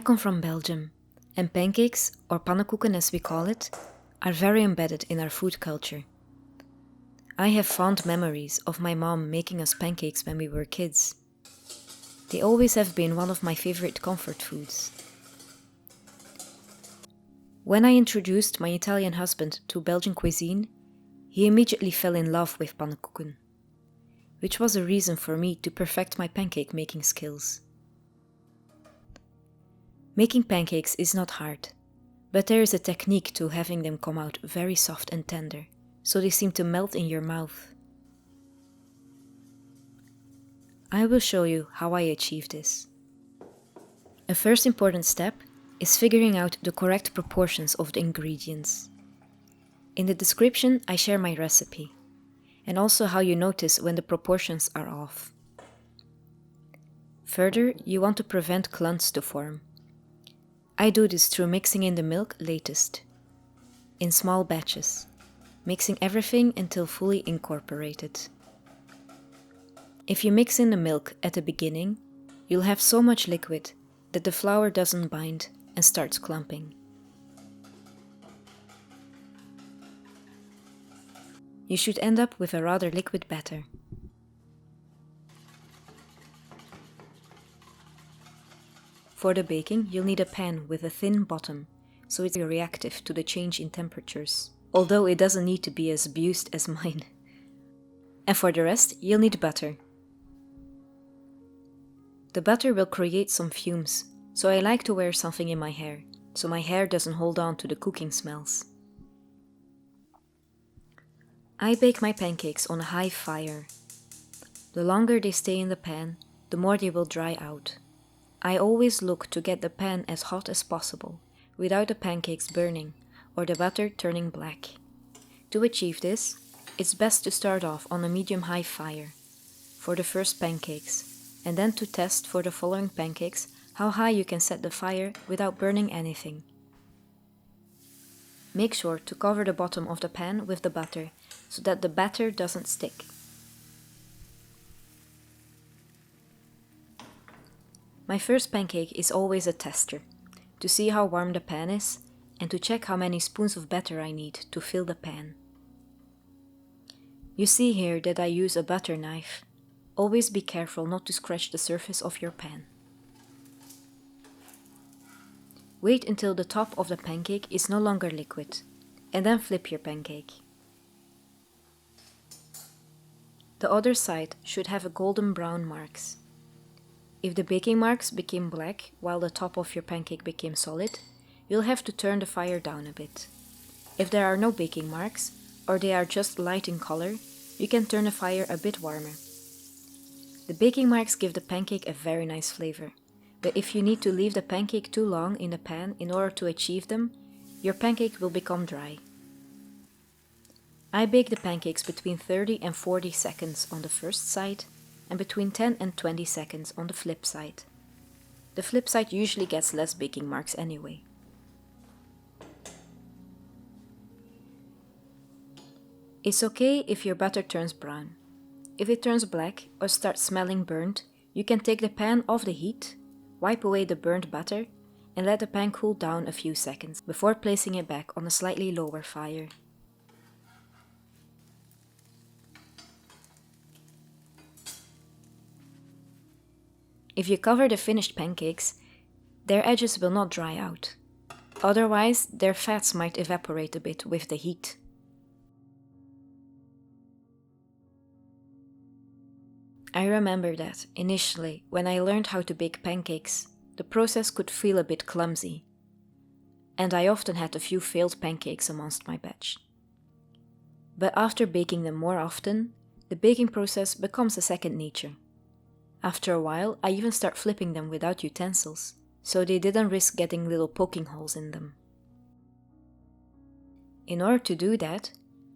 I come from Belgium, and pancakes, or pannenkoeken as we call it, are very embedded in our food culture. I have fond memories of my mom making us pancakes when we were kids. They always have been one of my favorite comfort foods. When I introduced my Italian husband to Belgian cuisine, he immediately fell in love with pannenkoeken, which was a reason for me to perfect my pancake making skills. Making pancakes is not hard, but there is a technique to having them come out very soft and tender, so they seem to melt in your mouth. I will show you how I achieve this. A first important step is figuring out the correct proportions of the ingredients. In the description I share my recipe, and also how you notice when the proportions are off. Further, you want to prevent clumps to form. I do this through mixing in the milk latest, in small batches, mixing everything until fully incorporated. If you mix in the milk at the beginning, you'll have so much liquid that the flour doesn't bind and starts clumping. You should end up with a rather liquid batter. For the baking, you'll need a pan with a thin bottom, so it's reactive to the change in temperatures, although it doesn't need to be as abused as mine. And for the rest, you'll need butter. The butter will create some fumes, so I like to wear something in my hair, so my hair doesn't hold on to the cooking smells. I bake my pancakes on a high fire. The longer they stay in the pan, the more they will dry out. I always look to get the pan as hot as possible, without the pancakes burning or the butter turning black. To achieve this, it's best to start off on a medium-high fire for the first pancakes, and then to test for the following pancakes how high you can set the fire without burning anything. Make sure to cover the bottom of the pan with the butter so that the batter doesn't stick. My first pancake is always a tester, to see how warm the pan is and to check how many spoons of batter I need to fill the pan. You see here that I use a butter knife. Always be careful not to scratch the surface of your pan. Wait until the top of the pancake is no longer liquid, and then flip your pancake. The other side should have a golden brown marks. If the baking marks became black while the top of your pancake became solid, you'll have to turn the fire down a bit. If there are no baking marks, or they are just light in color, you can turn the fire a bit warmer. The baking marks give the pancake a very nice flavor, but if you need to leave the pancake too long in the pan in order to achieve them, your pancake will become dry. I bake the pancakes between 30 and 40 seconds on the first side, and between 10 and 20 seconds on the flip side. The flip side usually gets less baking marks anyway. It's okay if your butter turns brown. If it turns black or starts smelling burnt, you can take the pan off the heat, wipe away the burnt butter, and let the pan cool down a few seconds before placing it back on a slightly lower fire. If you cover the finished pancakes, their edges will not dry out. Otherwise, their fats might evaporate a bit with the heat. I remember that, initially, when I learned how to bake pancakes, the process could feel a bit clumsy, and I often had a few failed pancakes amongst my batch. But after baking them more often, the baking process becomes a second nature. After a while, I even start flipping them without utensils, so they didn't risk getting little poking holes in them. In order to do that,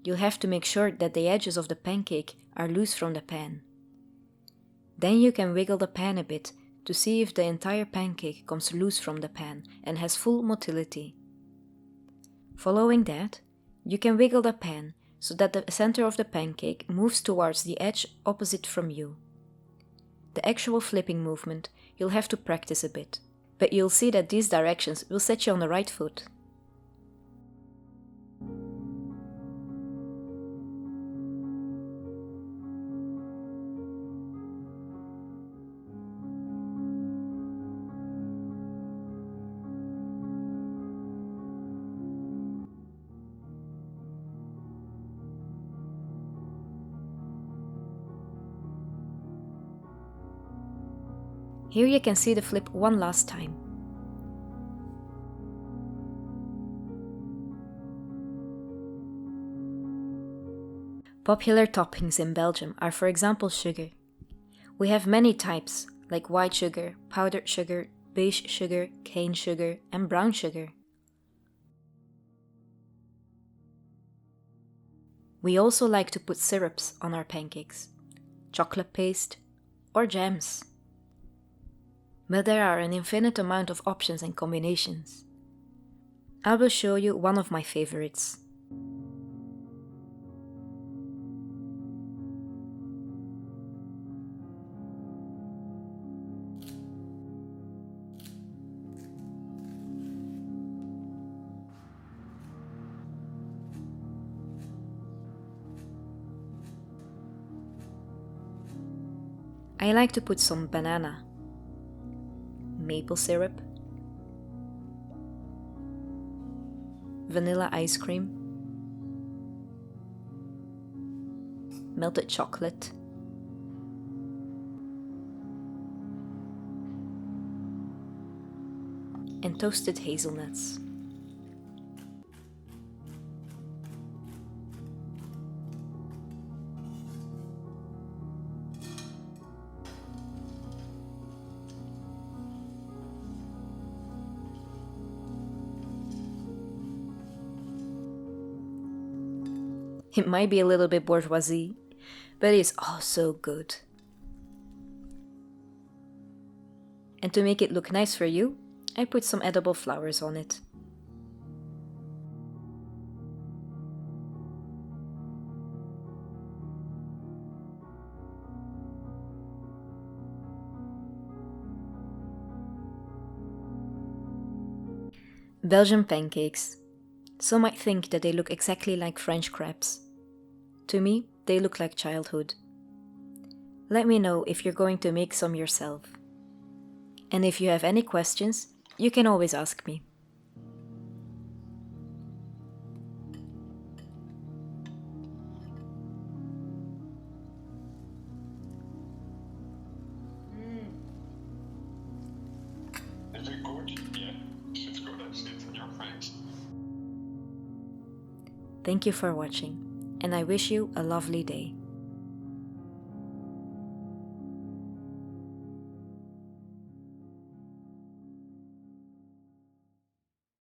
you'll have to make sure that the edges of the pancake are loose from the pan. Then you can wiggle the pan a bit to see if the entire pancake comes loose from the pan and has full motility. Following that, you can wiggle the pan so that the center of the pancake moves towards the edge opposite from you. The actual flipping movement you'll have to practice a bit, but you'll see that these directions will set you on the right foot. Here you can see the flip one last time. Popular toppings in Belgium are, for example, sugar. We have many types, like white sugar, powdered sugar, beige sugar, cane sugar, and brown sugar. We also like to put syrups on our pancakes, chocolate paste, or jams. But there are an infinite amount of options and combinations. I will show you one of my favorites. I like to put some banana, maple syrup, vanilla ice cream, melted chocolate, and toasted hazelnuts. It might be a little bit bourgeoisie, but it's oh so good. And to make it look nice for you, I put some edible flowers on it. Belgian pancakes. Some might think that they look exactly like French crepes. To me, they look like childhood. Let me know if you're going to make some yourself. And if you have any questions, you can always ask me. Is it good? Yeah, it's good. I see it in your face. Thank you for watching, and I wish you a lovely day.